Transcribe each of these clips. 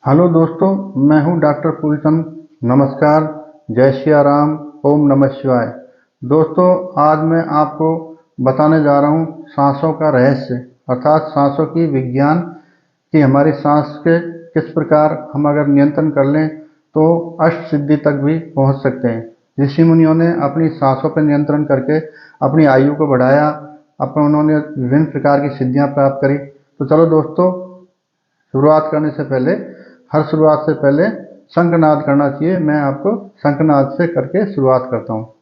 Hello दोस्तों, मैं हूं डॉक्टर फूलचंद। नमस्कार, जय सिया राम, ओम नमः शिवाय। दोस्तों, आज मैं आपको बताने जा रहा हूं सांसों का रहस्य, अर्थात सांसों की विज्ञान कि हमारी सांस के किस प्रकार हम अगर नियंत्रण कर लें तो अष्ट सिद्धि तक भी पहुंच सकते हैं। ऋषि मुनियों ने अपनी सांसों पर नियंत्रण करके अपनी आयु को बढ़ाया, उन्होंने विभिन्न प्रकार की सिद्धियां प्राप्त करी। तो चलो दोस्तों, शुरुआत करने से पहले हर शुरुआत से पहले शंखनाद करना चाहिए। मैं आपको शंखनाद से करके शुरुआत करता हूँ।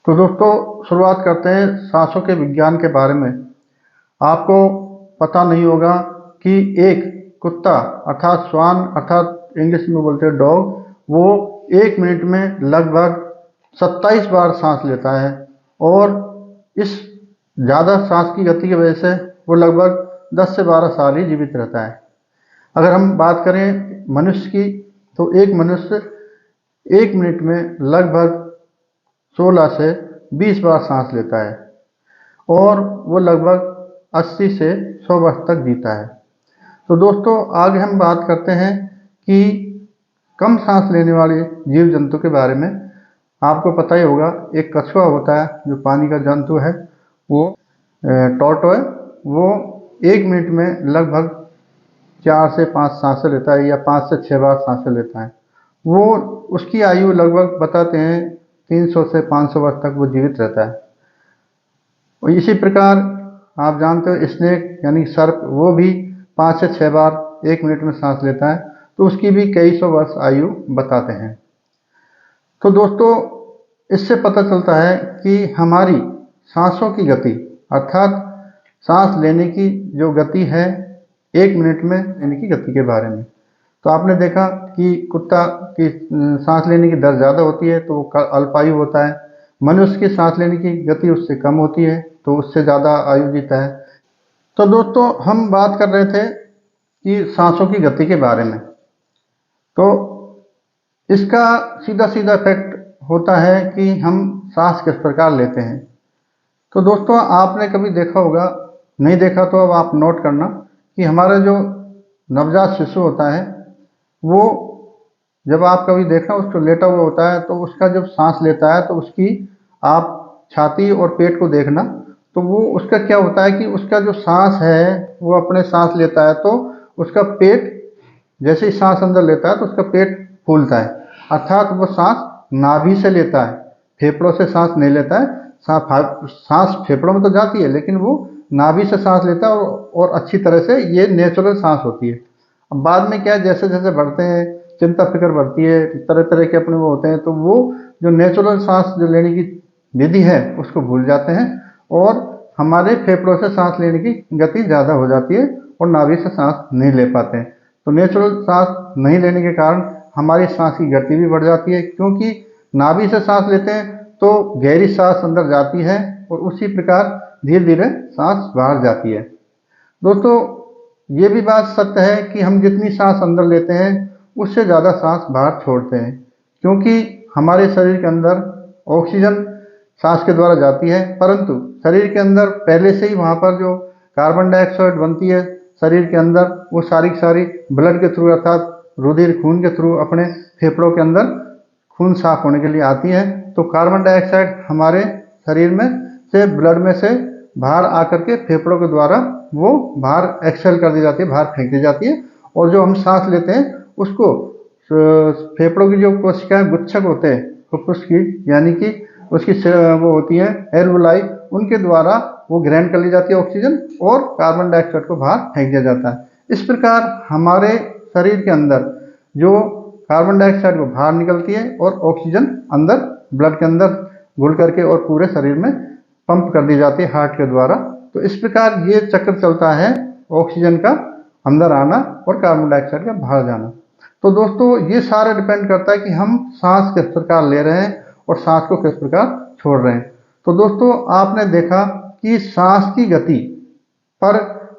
तो दोस्तों, शुरुआत करते हैं सांसों के विज्ञान के बारे में। आपको पता नहीं होगा कि एक कुत्ता अर्थात श्वान, अर्थात इंग्लिश में बोलते हैं डॉग, वो 1 मिनट में लगभग 27 बार सांस लेता है। और इस ज़्यादा सांस की गति की वजह से वो लगभग 10 से 12 साल ही जीवित रहता है। अगर हम बात करें मनुष्य की, तो एक मनुष्य 1 मिनट में लगभग 16 से 20 बार सांस लेता है और वो लगभग 80 से 100 वर्ष तक जीता है। तो दोस्तों, आगे हम बात करते हैं कि कम सांस लेने वाले जीव जंतु के बारे में। आपको पता ही होगा, एक कछुआ होता है जो पानी का जंतु है, वो टॉर्टोइस, वो 1 मिनट में लगभग 4 से 5 सांसें लेता है या 5 से 6 बार सांसें लेता है। वो उसकी आयु लगभग बताते हैं 300 से 500 वर्ष तक वो जीवित रहता है। और इसी प्रकार आप जानते हो स्नेक यानी सर्प, वो भी 5 से 6 बार 1 मिनट में सांस लेता है, तो उसकी भी कई सौ वर्ष आयु बताते हैं। तो दोस्तों, इससे पता चलता है कि हमारी सांसों की गति, अर्थात सांस लेने की जो गति है 1 मिनट में लेने की गति के बारे में। तो आपने देखा कि कुत्ता की सांस लेने की दर ज़्यादा होती है तो वो अल्पायु होता है। मनुष्य की सांस लेने की गति उससे कम होती है तो उससे ज़्यादा आयु जीता है। तो दोस्तों, हम बात कर रहे थे कि सांसों की गति के बारे में। तो इसका सीधा सीधा इफेक्ट होता है कि हम सांस किस प्रकार लेते हैं। तो दोस्तों, आपने कभी देखा होगा, नहीं देखा तो अब आप नोट करना कि हमारा जो नवजात शिशु होता है, वो जब आप कभी देखना उसको लेटा हुआ होता है, तो उसका जब सांस लेता है तो उसकी आप छाती और पेट को देखना, तो वो उसका क्या होता है कि उसका जो सांस है वो अपने सांस लेता है तो उसका पेट, जैसे ही सांस अंदर लेता है तो उसका पेट फूलता है। अर्थात वो सांस नाभि से लेता है, फेफड़ों से सांस नहीं लेता है। सांस फेफड़ों में तो जाती है लेकिन वो नाभि से सांस लेता है और अच्छी तरह से ये नेचुरल सांस होती है। अब बाद में क्या है, जैसे जैसे बढ़ते हैं, चिंता फिक्र बढ़ती है, तरह तरह के अपने वो होते हैं, तो वो जो नेचुरल सांस जो लेने की विधि है उसको भूल जाते हैं और हमारे फेफड़ों से सांस लेने की गति ज़्यादा हो जाती है और नाभि से सांस नहीं ले पाते हैं। तो नेचुरल सांस नहीं लेने के कारण हमारी सांस की गति भी बढ़ जाती है, क्योंकि नाभि से सांस लेते हैं तो गहरी सांस अंदर जाती है और उसी प्रकार धीरे धीरे सांस बाहर जाती है। दोस्तों, ये भी बात सत्य है कि हम जितनी सांस अंदर लेते हैं उससे ज़्यादा सांस बाहर छोड़ते हैं, क्योंकि हमारे शरीर के अंदर ऑक्सीजन सांस के द्वारा जाती है, परंतु शरीर के अंदर पहले से ही वहाँ पर जो कार्बन डाइऑक्साइड बनती है शरीर के अंदर, वो सारी की सारी ब्लड के थ्रू, अर्थात रुधिर खून के थ्रू अपने फेफड़ों के अंदर खून साफ होने के लिए आती है। तो कार्बन डाइऑक्साइड हमारे शरीर में से, ब्लड में से बाहर आकर के फेफड़ों के द्वारा वो बाहर एक्सहेल कर दी जाती है, बाहर फेंक दी जाती है। और जो हम सांस लेते हैं उसको फेफड़ों की जो कोशिकाएं, गुच्छक होते हैं फुफ्फुस की, यानी कि उसकी वो होती है एल्वुलाई, उनके द्वारा वो ग्रहण कर ली जाती है ऑक्सीजन और कार्बन डाइऑक्साइड को बाहर फेंक दिया जाता है। इस प्रकार हमारे शरीर के अंदर जो कार्बन डाइऑक्साइड वो बाहर निकलती है और ऑक्सीजन अंदर ब्लड के अंदर घुल करके और पूरे शरीर में पंप कर दी जाती है हार्ट के द्वारा। तो इस प्रकार ये चक्र चलता है, ऑक्सीजन का अंदर आना और कार्बन डाइऑक्साइड का बाहर जाना। तो दोस्तों, ये सारा डिपेंड करता है कि हम सांस किस प्रकार ले रहे हैं और सांस को किस प्रकार छोड़ रहे हैं। तो दोस्तों आपने देखा कि सांस की गति पर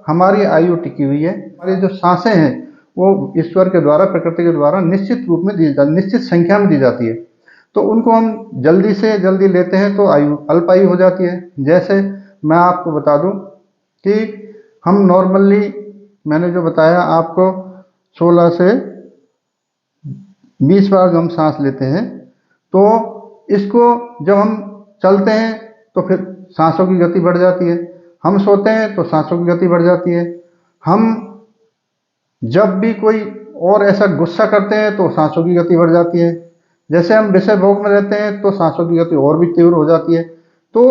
हमारी आयु टिकी हुई है। हमारी जो सांसें हैं वो ईश्वर के द्वारा, प्रकृति के द्वारा निश्चित रूप में दी जाती, निश्चित संख्या में दी जाती है। तो उनको हम जल्दी से जल्दी लेते हैं तो आयु अल्पायु हो जाती है। जैसे मैं आपको बता दूं कि हम नॉर्मली, मैंने जो बताया आपको, 16 से 20 बार जो हम सांस लेते हैं, तो इसको जब हम चलते हैं तो फिर सांसों की गति बढ़ जाती है। हम सोते हैं तो सांसों की गति बढ़ जाती है। हम जब भी कोई और ऐसा गुस्सा करते हैं तो सांसों की गति बढ़ जाती है। जैसे हम विषय भोग में रहते हैं तो सांसों की गति और भी तीव्र हो जाती है। तो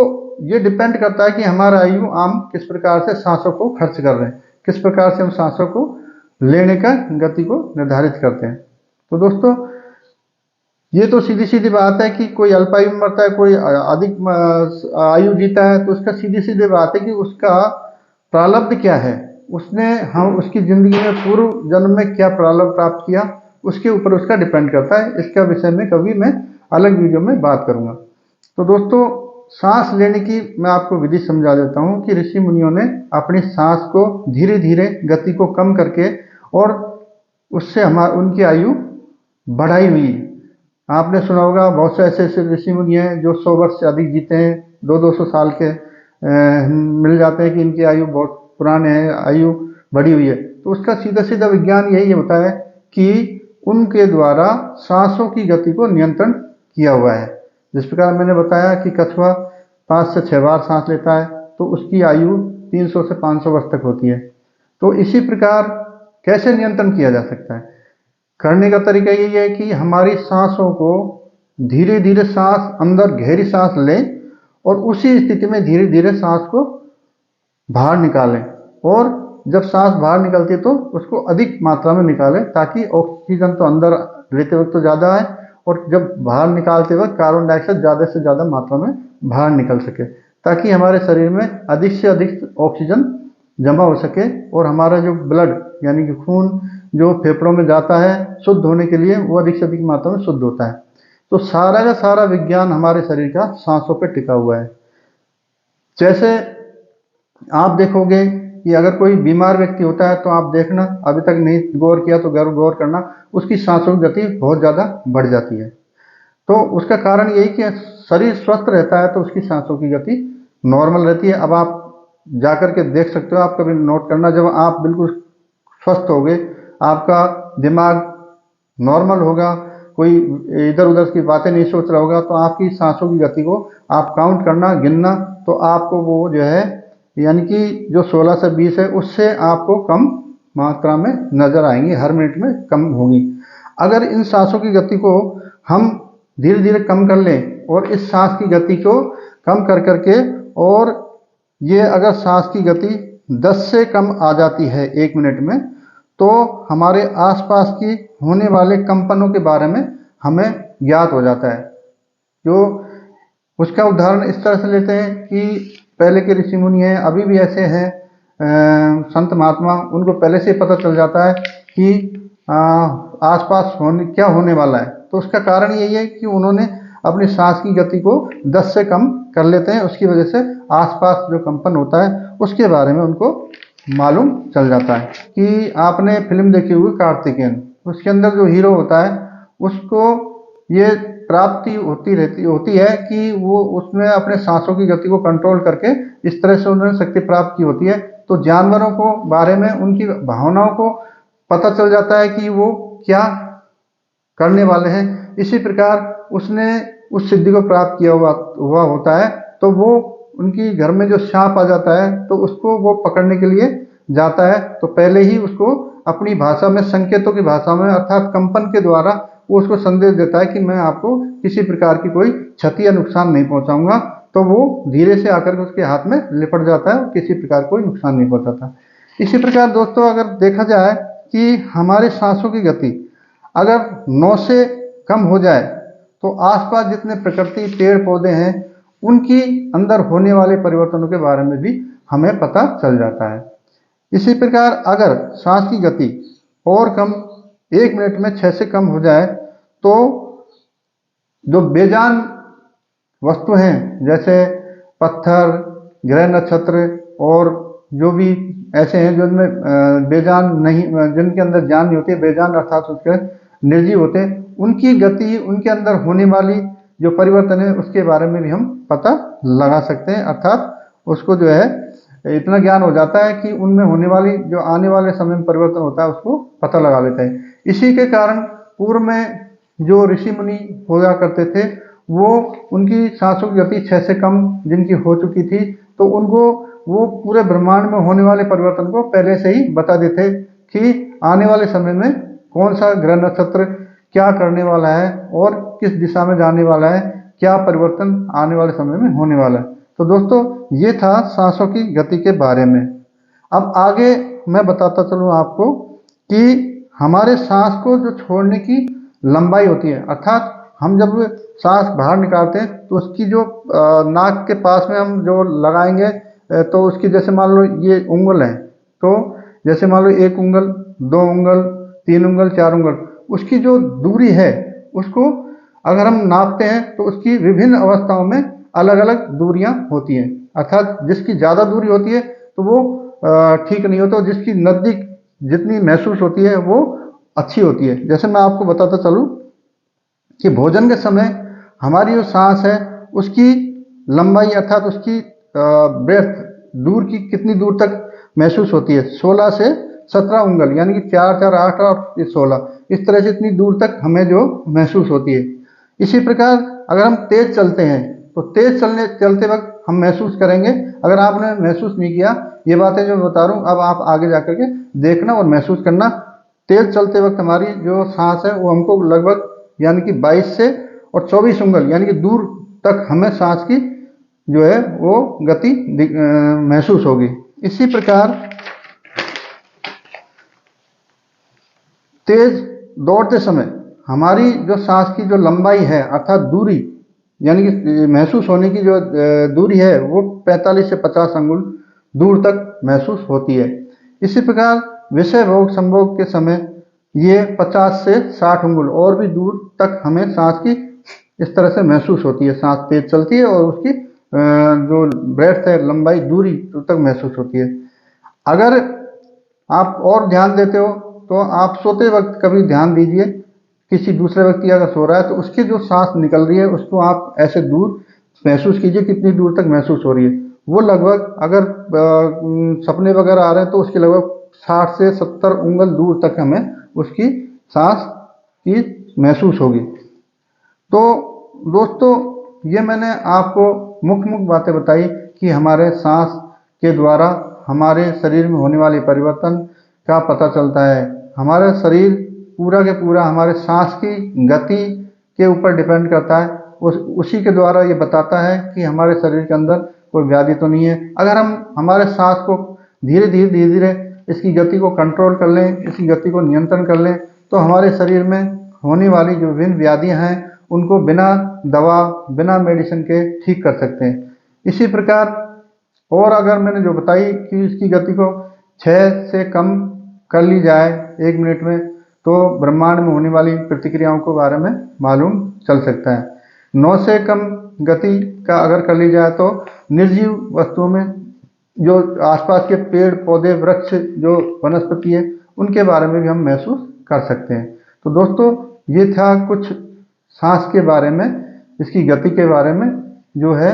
ये डिपेंड करता है कि हमारा आयु हम किस प्रकार से सांसों को खर्च कर रहे हैं, किस प्रकार से हम सांसों को लेने का गति को निर्धारित करते हैं। तो दोस्तों ये तो सीधी सीधी बात है कि कोई अल्पायु में मरता है, कोई अधिक आयु जीता है, तो उसका सीधी सीधी बात है कि उसका प्रारब्ध क्या है, उसने हम उसकी जिंदगी में पूर्व जन्म में क्या प्रारब्ध प्राप्त किया, उसके ऊपर उसका डिपेंड करता है। इसका विषय में कभी मैं अलग वीडियो में बात करूंगा। तो दोस्तों सांस लेने की मैं आपको विधि समझा देता हूं कि ऋषि मुनियों ने अपनी सांस को धीरे धीरे गति को कम करके और उससे उनकी आयु बढ़ाई हुई। आपने सुना होगा बहुत से ऐसे ऐसे ऋषि मुनि हैं जो 100 वर्ष से अधिक जीते हैं, 200 साल के मिल जाते हैं कि इनकी आयु बहुत पुराने हैं, आयु बढ़ी हुई है। तो उसका सीधा सीधा विज्ञान यही होता है कि उनके द्वारा सांसों की गति को नियंत्रण किया हुआ है। जिस प्रकार मैंने बताया कि कछुआ 5 से 6 बार सांस लेता है तो उसकी आयु 300 से 500 वर्ष तक होती है। तो इसी प्रकार कैसे नियंत्रण किया जा सकता है? करने का तरीका यही है कि हमारी सांसों को धीरे धीरे सांस अंदर गहरी सांस लें और उसी स्थिति में धीरे धीरे सांस को बाहर निकालें, और जब सांस बाहर निकलती है तो उसको अधिक मात्रा में निकालें ताकि ऑक्सीजन तो अंदर लेते वक्त तो ज़्यादा है और जब बाहर निकालते वक्त कार्बन डाइऑक्साइड ज़्यादा से ज़्यादा मात्रा में बाहर निकल सके, ताकि हमारे शरीर में अधिक से अधिक ऑक्सीजन जमा हो सके और हमारा जो ब्लड यानी कि खून जो फेफड़ों में जाता है शुद्ध होने के लिए वो अधिक से अधिक मात्रा में शुद्ध होता है। तो सारा का सारा विज्ञान हमारे शरीर का सांसों पर टिका हुआ है। जैसे आप देखोगे कि अगर कोई बीमार व्यक्ति होता है तो आप देखना, अभी तक नहीं गौर किया तो गौर करना, उसकी सांसों की गति बहुत ज़्यादा बढ़ जाती है। तो उसका कारण यही कि शरीर स्वस्थ रहता है तो उसकी सांसों की गति नॉर्मल रहती है। अब आप जाकर के देख सकते हो, आप कभी नोट करना, जब आप बिल्कुल स्वस्थ होगे, आपका दिमाग नॉर्मल होगा, कोई इधर उधर की बातें नहीं सोच रहा होगा, तो आपकी सांसों की गति को आप काउंट करना, गिनना, तो आपको वो जो है यानी कि जो 16 से 20 है उससे आपको कम मात्रा में नजर आएंगी, हर मिनट में कम होगी। अगर इन सांसों की गति को हम धीरे धीरे कम कर लें और इस सांस की गति को कम कर करके, और ये अगर सांस की गति 10 से कम आ जाती है 1 मिनट में, तो हमारे आसपास की होने वाले कंपनों के बारे में हमें ज्ञात हो जाता है। जो उसका उदाहरण इस तरह से लेते हैं कि पहले के ऋषि मुनि हैं, अभी भी ऐसे हैं संत महात्मा, उनको पहले से पता चल जाता है कि आसपास क्या होने वाला है। तो उसका कारण यही है कि उन्होंने अपनी सांस की गति को 10 से कम कर लेते हैं, उसकी वजह से आसपास जो कंपन होता है उसके बारे में उनको मालूम चल जाता है। कि आपने फिल्म देखी हुई कार्तिकेयन, उसके अंदर जो हीरो होता है उसको ये प्राप्ति होती है कि वो उसमें अपने सांसों की गति को कंट्रोल करके इस तरह से उन्होंने शक्ति प्राप्त की होती है। तो जानवरों को बारे में उनकी भावनाओं को पता चल जाता है कि वो क्या करने वाले हैं। इसी प्रकार उसने उस सिद्धि को प्राप्त किया हुआ होता है, तो वो उनकी घर में जो सांप आ जाता है तो उसको वो पकड़ने के लिए जाता है, तो पहले ही उसको अपनी भाषा में, संकेतों की भाषा में अर्थात कंपन के द्वारा वो उसको संदेश देता है कि मैं आपको किसी प्रकार की कोई क्षति या नुकसान नहीं पहुंचाऊंगा। तो वो धीरे से आकर के उसके हाथ में लिपट जाता है, किसी प्रकार कोई नुकसान नहीं पहुंचाता। इसी प्रकार दोस्तों अगर देखा जाए कि हमारी सांसों की गति अगर 9 से कम हो जाए तो आसपास जितने प्रकृति पेड़ पौधे हैं उनकी अंदर होने वाले परिवर्तनों के बारे में भी हमें पता चल जाता है। इसी प्रकार अगर सांस की गति और कम 1 मिनट में 6 से कम हो जाए तो जो बेजान वस्तु हैं, जैसे पत्थर, ग्रह नक्षत्र और जो भी ऐसे हैं जिनमें बेजान नहीं, जिनके अंदर जान नहीं होती है, बेजान अर्थात उसके निर्जीव होते हैं, उनकी गति, उनके अंदर होने वाली जो परिवर्तन है उसके बारे में भी हम पता लगा सकते हैं। अर्थात उसको जो है इतना ज्ञान हो जाता है कि उनमें होने वाली जो आने वाले समय में परिवर्तन होता है उसको पता लगा लेता है। इसी के कारण पूर्व में जो ऋषि मुनि होया करते थे वो उनकी सांसों की गति 6 से कम जिनकी हो चुकी थी, तो उनको वो पूरे ब्रह्मांड में होने वाले परिवर्तन को पहले से ही बता देते कि आने वाले समय में कौन सा ग्रह नक्षत्र क्या करने वाला है और किस दिशा में जाने वाला है, क्या परिवर्तन आने वाले समय में होने वाला है। तो दोस्तों ये था सांसों की गति के बारे में। अब आगे मैं बताता चलूँ आपको कि हमारे सांस को जो छोड़ने की लंबाई होती है, अर्थात हम जब सांस बाहर निकालते हैं तो उसकी जो नाक के पास में हम जो लगाएंगे, तो उसकी जैसे मान लो ये उंगल है, तो जैसे मान लो 1 उंगल, 2 उंगल, 3 उंगल, 4 उंगल, उसकी जो दूरी है उसको अगर हम नापते हैं तो उसकी विभिन्न अवस्थाओं में अलग अलग दूरियां होती हैं। अर्थात जिसकी ज़्यादा दूरी होती है तो वो ठीक नहीं होता, जिसकी नज़दीक जितनी महसूस होती है वो अच्छी होती है। जैसे मैं आपको बताता चलूँ कि भोजन के समय हमारी जो सांस है उसकी लंबाई अर्थात उसकी ब्रेथ दूर की कितनी दूर तक महसूस होती है, 16 से 17 उंगल, यानी कि 4 4 8 और 16, इस तरह से इतनी दूर तक हमें जो महसूस होती है। इसी प्रकार अगर हम तेज चलते हैं तो तेज चलते वक्त हम महसूस करेंगे। अगर आपने महसूस नहीं किया, ये बातें जो बता रहा हूँ अब आप आगे जा करके देखना और महसूस करना। तेज चलते वक्त हमारी जो सांस है वो हमको लगभग यानी कि 22 से और 24 उंगल यानी कि दूर तक हमें सांस की जो है वो गति महसूस होगी। इसी प्रकार तेज दौड़ते समय हमारी जो सांस की जो लंबाई है अर्थात दूरी यानी कि महसूस होने की जो दूरी है वो 45 से 50 अंगुल दूर तक महसूस होती है। इसी प्रकार विषय भोग संभोग के समय ये 50 से 60 अंगुल और भी दूर तक हमें सांस की इस तरह से महसूस होती है। सांस तेज चलती है और उसकी जो ब्रेथ है, लंबाई, दूरी तक महसूस होती है। अगर आप और ध्यान देते हो तो आप सोते वक्त कभी ध्यान दीजिए, किसी दूसरे व्यक्ति अगर सो रहा है तो उसकी जो सांस निकल रही है उसको आप ऐसे दूर महसूस कीजिए कितनी दूर तक महसूस हो रही है। वो लगभग अगर सपने वगैरह आ रहे हैं तो उसकी लगभग 60 से 70 उंगल दूर तक हमें उसकी सांस की महसूस होगी। तो दोस्तों ये मैंने आपको मुख्य बातें बताई कि हमारे सांस के द्वारा हमारे शरीर में होने वाले परिवर्तन का पता चलता है। हमारा शरीर पूरा के पूरा हमारे सांस की गति के ऊपर डिपेंड करता है। उसी के द्वारा ये बताता है कि हमारे शरीर के अंदर कोई व्याधि तो नहीं है। अगर हम हमारे सांस को धीरे धीरे इसकी गति को कंट्रोल कर लें, इसकी गति को नियंत्रण कर लें, तो हमारे शरीर में होने वाली जो विभिन्न व्याधियाँ हैं उनको बिना दवा, बिना मेडिसिन के ठीक कर सकते हैं। इसी प्रकार और अगर मैंने जो बताई कि इसकी गति को 6 से कम कर ली जाए 1 मिनट में, तो ब्रह्मांड में होने वाली प्रतिक्रियाओं के बारे में मालूम चल सकता है। 9 से कम गति का अगर कर ली जाए तो निर्जीव वस्तुओं में जो आसपास के पेड़ पौधे, वृक्ष, जो वनस्पति है, उनके बारे में भी हम महसूस कर सकते हैं। तो दोस्तों ये था कुछ सांस के बारे में, इसकी गति के बारे में जो है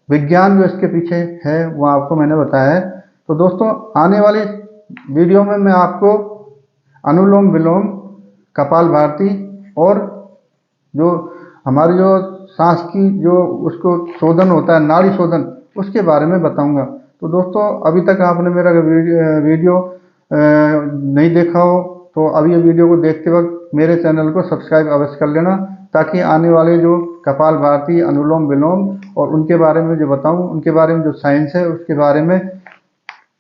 विज्ञान जो इसके पीछे है वो आपको मैंने बताया है। तो दोस्तों आने वाली वीडियो में मैं आपको अनुलोम विलोम, कपालभाति और जो हमारी जो सांस की जो उसको शोधन होता है, नाड़ी शोधन, उसके बारे में बताऊंगा। तो दोस्तों अभी तक आपने मेरा वीडियो नहीं देखा हो तो अभी ये वीडियो को देखते वक्त मेरे चैनल को सब्सक्राइब अवश्य कर लेना, ताकि आने वाले जो कपालभाति, अनुलोम विलोम और उनके बारे में जो बताऊं, उनके बारे में जो साइंस है उसके बारे में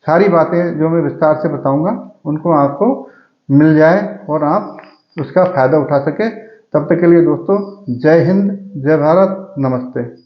सारी बातें जो मैं विस्तार से बताऊंगा उनको आपको मिल जाए और आप उसका फ़ायदा उठा सके। तब तक के लिए दोस्तों जय हिंद, जय भारत, नमस्ते।